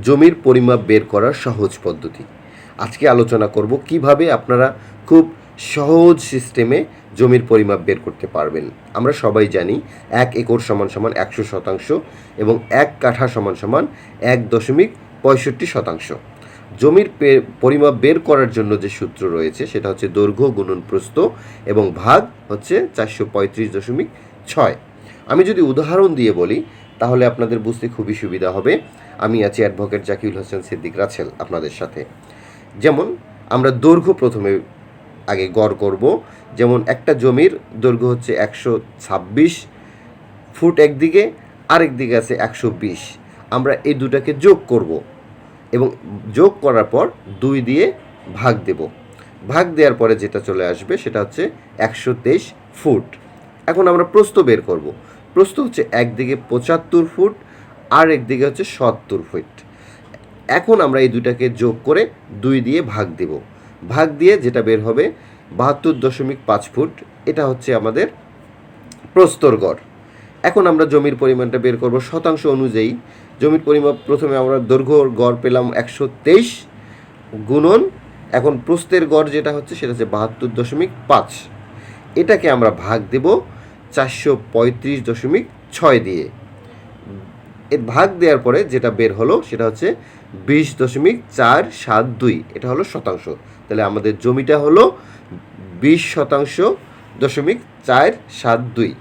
জমির পরিমাপ বের করার সহজ পদ্ধতি। আজকে আলোচনা করব কিভাবে আপনারা খুব সহজ সিস্টেমে জমির পরিমাপ বের করতে পারবেন। আমরা সবাই জানি 1 একর সমান সমান 100% এবং 1 কাঠা সমান সমান 1.65%। জমির পরিমাপ বের করার জন্য যে সূত্র রয়েছে সেটা হচ্ছে দৈর্ঘ্য গুণন প্রস্থ এবং ভাগ হচ্ছে 435.6। আমি যদি উদাহরণ দিয়ে বলি তাহলে আপনাদের বুঝতে খুবই সুবিধা হবে। আমি আছি অ্যাডভোকেট জাকিউল হোসেন সিদ্দিক রাছেল আপনাদের সাথে। যেমন আমরা দৈর্ঘ্য প্রথমে আগে গড় করব। যেমন একটা জমির দৈর্ঘ্য হচ্ছে 126 ফুট একদিকে, আরেক দিকে আছে 120। আমরা এই দুটাকে যোগ করব এবং যোগ করার পর 2 দিয়ে ভাগ দেব। ভাগ দেওয়ার পরে যেটা চলে আসবে সেটা হচ্ছে 123 ফুট। এখন আমরা প্রস্থ বের করব। প্রস্থ হচ্ছে একদিকে 75 ফুট আর একদিকে হচ্ছে 70 ফুট। এখন আমরা এই দুটাকে যোগ করে 2 দিয়ে ভাগ দেব। ভাগ দিয়ে যেটা বের হবে 72.5 ফুট। এটা হচ্ছে আমাদের প্রস্তর গড়। এখন আমরা জমির পরিমাণটা বের করব শতাংশ অনুযায়ী। জমির পরিমাপ প্রথমে আমরা দৈর্ঘ্যর গড় পেলাম 123 গুণন এখন প্রস্থের গড় যেটা হচ্ছে সেটা হচ্ছে 72.5। এটাকে আমরা ভাগ দেব 435.6 দিয়ে। এর ভাগ দেওয়ার পরে যেটা বের হলো সেটা হচ্ছে 20.472। এটা হলো শতাংশ। তাহলে আমাদের জমিটা হলো 20.472।